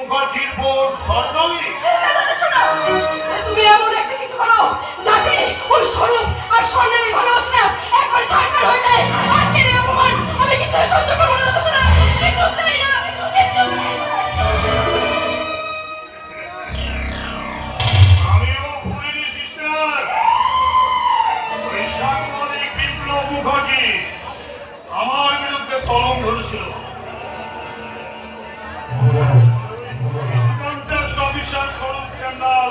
মুখার্জির বোন স্বর্ণালী। তুমি এমন একটা কিছু করো যাতে ওই স্বরূপ আর স্বর্ণালী ভালোবাসা না একবার ঝাড়খাড় হয়ে যায়। আজকের এই অপমান আমি কিন্তু সহ্য করবো না দাদা শোনা। কিছুতেই না, কিছুতেই না। আমিও ভুলিনি সিস্টার। ওই সাংবাদিক বিপ্লব মুখার্জি আমার বিরুদ্ধে কলম ধরেছিল। অফিসার স্বরূপ স্যান্ডাল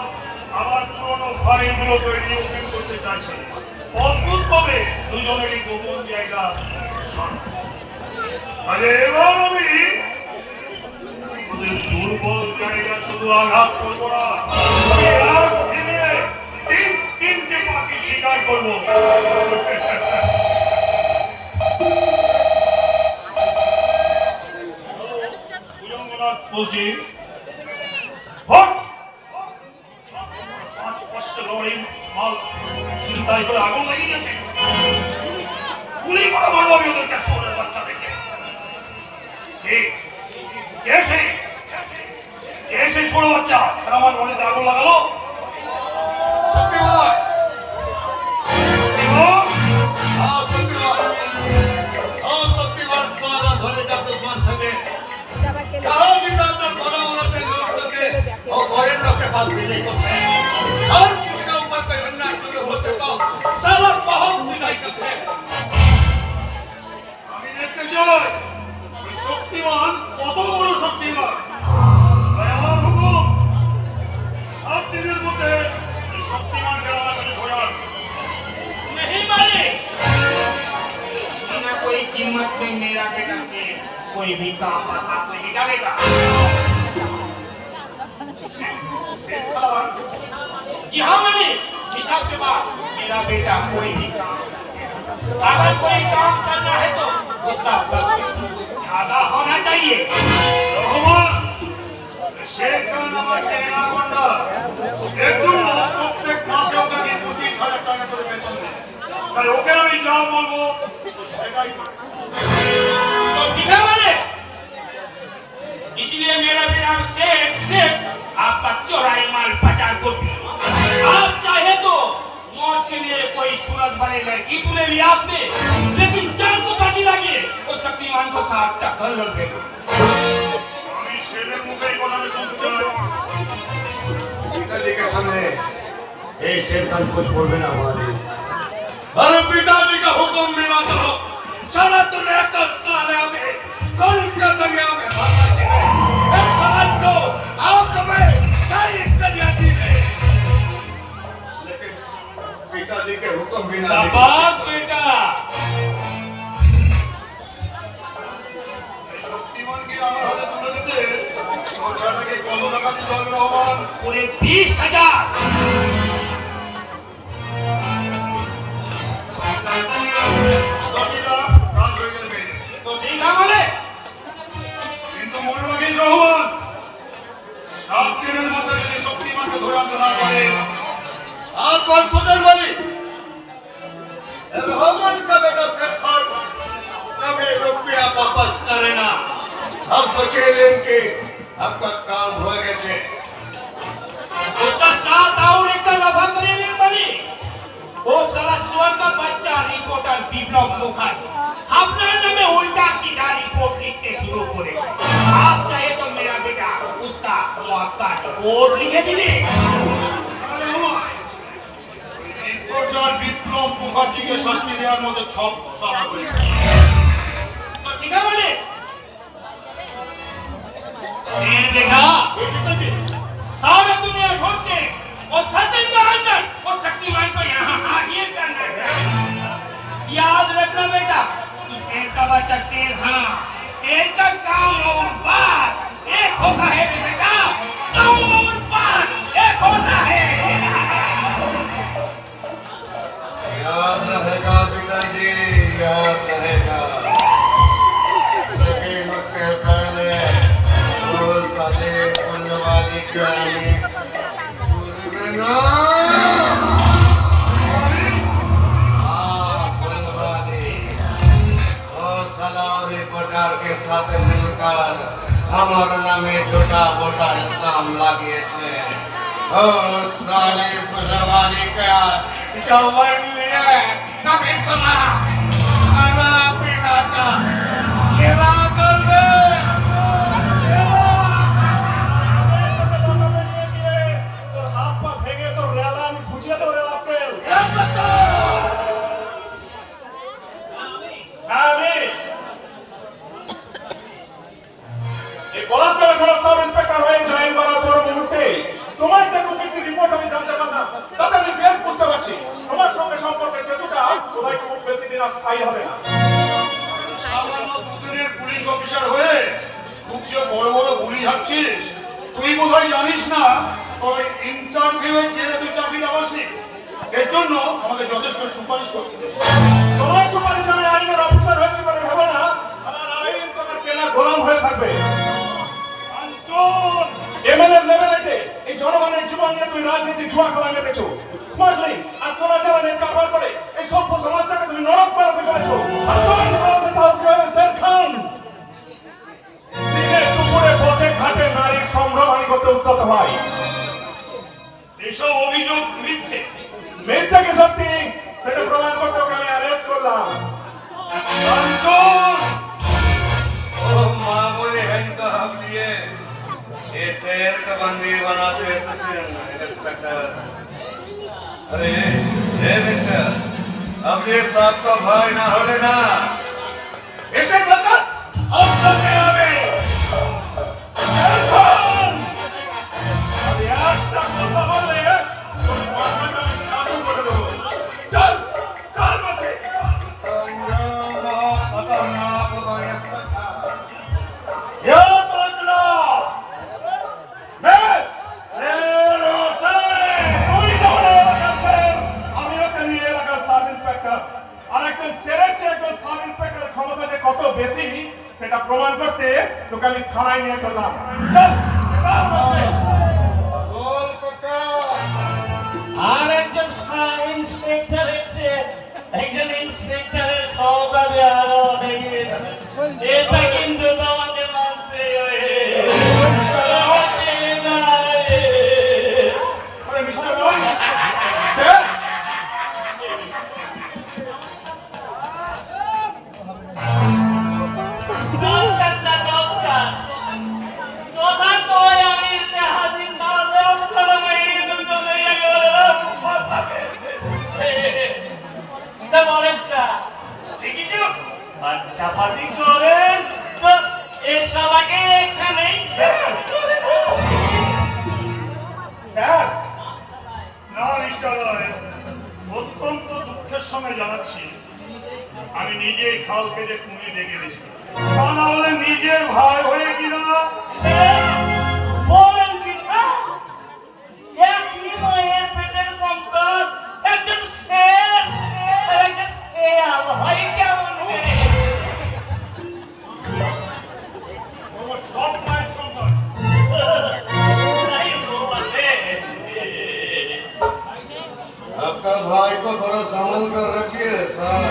আমার পুরনো ফাইলগুলো তৈরি ওপেন করতে চাইছে। অদ্ভুত ভাবে দুজনেরই গোপন জায়গা। এবার আমি ওদের দুর্বল জায়গা শুধু আঘাত করবো না, তিনটে পাখি শিকার করবো। বলছি চিন্তায় করে আগুন লেগে গেছে। গুলি করে মারবো আমি ওদেরকে, শহরের বাচ্চাদেরকে। সেই ছোট বাচ্চা আমার মনে আগুন লাগালো। আমি দেখতে চাই শক্তিমান কত বড় শক্তিমান। আমার হুকুম 7 দিনের মধ্যে শক্তিমানকে ধরে আনবে। नहीं मारे बिना कोई कीमत पे मेरा बेटा से कोई भी काम का हाथ नहीं डालेगा। जी हाँ मारे, हिसाब के बाद मेरा बेटा कोई भी काम, अगर कोई काम करना है तो उसका बजट ज्यादा होना चाहिए। শেখ খান আমার টেনা গন্ডা, এর জন্য প্রত্যেক মাসে ওকে 25,000 টাকা করে বেতন দেয়। তাই ওকে আমি যা বলবো সেটাই করবে। तो ठीक है मारे, इसलिए मेरा भी नाम शेख आपका चोराई माल प्रचार को आप चाहे तो मौज के लिए कोई सूरत बने लड़की तुले लियास में, लेकिन जान को बाजी लगे वो शक्तिमान को साथ टक्कर लड़ गए। আমি শেরের মুখে এই কথাটা শুনতে চাই। पिताजी के सामने एक शेर खान कुछ बोलबे ना हमारे। अरे पिताजी का हुक्म मिला तो सारा दुनिया का साले हमें कल के दरिया में भागा दे। इस समाज को आग में सारी कन्या दी गई, लेकिन पिताजी के हुक्म बिना शाबाश बेटा, শক্তিমানকে আমার হাতে তুলে দিতে সরকারকে কত টাকা দিতে হবে রহমান? पूरे 20,000। কাজ হয়ে যাবে। तो ठीक है मारे, কিন্তু মনে রাখিস রহমান, 7 দিনের মধ্যে যদি শক্তিমানকে ধরে আনতে না পারে आप बात सोचल वाली रहमान का बेटा शेर खान कभी रुपया वापस करे ना। अब सोचे इनके आपका काम हो गए छे। उसका साथ और एक का लफा करेले बनी वो साला सुअर का बच्चा रिपोर्टर विप्लव मुखर्जी अपना नामे उल्टा सीधा रिपोर्ट लिखते शुरू करे। आप चाहे तो मेरा बेटा उसका मौका रिपोर्ट लिखे दिले। আরে রহমান, রিপোর্টার বিপ্লব মুখার্জিকে শাস্তি দেওয়ার মতো ছক সারা করে। तो ठीक है बोले बेटा, सारा दुनिया ढूंढते और सचिन के अंदर वो शक्तिमान को यहाँ हाजिर करना चाहिए। याद रखना बेटा, तू शेर का बच्चा शेर, हाँ शेर का काम और बात एक होता है बेटा, काम और बात एक होता है। याद रहेगा पिताजी, याद रहेगा। लेकिन उसके पहले वो साले फुलवाली कहानी सुनना। फुलवाली वो साला रिपोर्टर के साथ मिलकर আমার নামে ছোটা মোটা ইলজাম লাগিয়েছে। ও সালে ফুলवाली का जवान लिए कभी चला खाना पीना का खेला कर ले। তোর হাত পা ভেঙে তোর রেলা আমি খুঁচিয়ে দেবো রে রাস্কেল। আমি এই পলাশতলা থানার সাব ইন্সপেক্টর হয়ে জয়েন করার পর মুহূর্তে তোমার যে কুকীর্তি রিপোর্ট আমি জানতে পারলাম তাতে আমি বেশ বুঝতে পারছি তোমার সঙ্গে সম্পর্কের সেতুটা কোথায় খুব বেশি দিন আর স্থায়ী হবে না। সামান্য পুতুলের পুলিশ অফিসার হয়ে খুব যে বড় বড় গুলি হাঁটছিস তুই বোধহয় জানিস না ওই ইন্টারভিউয়ের জেরে তুই চাকরি পাসনি। এর জন্য আমাকে যথেষ্ট সুপারিশ করতে হবে। তোমার সুপারিশ আমি আইনের অফিসার হয়েছে বলে ভেবো না আমার আইন তোমার কেনা গোলাম হয়ে থাকবে। এমএলএ লেভেলে এই জনগণের জীবন নিয়ে তুমি রাজনীতির জুয়া খেলা মেতেছো, স্মাগলিং আর চোরাচালানের কারবার করে এই সভ্য সমাজটাকে তুমি নরক বানাতে চলেছো। আর তোমার বিরুদ্ধে সাহস রয়েছে শের খান দিনে দুপুরে পথে ঘাটে নারীর সম্ভ্রমানি করতে উদ্যত হয়। এসব অভিযোগ মিথ্যে। মিথ্যে কি সত্যি সেটা প্রমাণ করতে ওকে আমি অ্যারেস্ট করলাম। ओ मामूली हैंड का हक लिए ये शहर का बंदी बनाते इंस्पेक्टर। अरे ये मिस्टर अब ये साहब का भाई ना हो लेना इसे बता और करने आवे। अब यार तक तो खबर ले तो मारना का छातू कर दो। चल चल मत याद रख लो मैं शेर হোসেন তুই যখন এলাকার শের আমি ওকে নিয়ে এলাকার সাব ইন্সপেক্টর আর একজন শেরের চেয়ে একজন সাব ইন্সপেক্টরের ক্ষমতা যে কত বেশি সেটা প্রমাণ করতে তোকে আমি থানায় নিয়ে চললাম। চল চল মশাই। আর একজন সাব ইন্সপেক্টরের চেয়ে একজন ইন্সপেক্টরের ক্ষমতা যে আরো অনেক বেশি। এটা কিন্তু তোমাকে মানতে হবে। আরে মিস্টার রয় স্যার নমস্কার, নমস্কার। কথা কয় আমি এসে হাজির না হলে আপনারা মেরে দুজনে একেবারে ফাঁসা পেয়েছে। তা বলেন না, দেখি তো বাচ্চাপাতি করেন তো এই শালাকে এখানেই শেষ করে দেব। স্যার না মিস্টার রয় অত্যন্ত দুঃখের সঙ্গে জানাচ্ছি আমি নিজেই খাল কেটে কুমিয়ে ডেকে দিয়েছি। তা না হলে নিজের ভাই হয়ে কিনা বলেন কি স্যার? একই মায়ের পেটের সন্তান, একজন শের আর একজন শেয়াল হয় কেমন করে? তোমার সব মায়ের সন্তান। তাই বলে। आपका भाई को थोड़ा संभल कर रखिए साहब।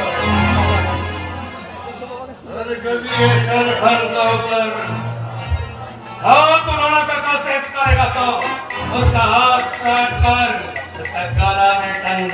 अरे कभी ये सर खान का ऊपर हाथ उन्होंने का सेस करेगा तो उसका हाथ काट कर उसका गला में टंग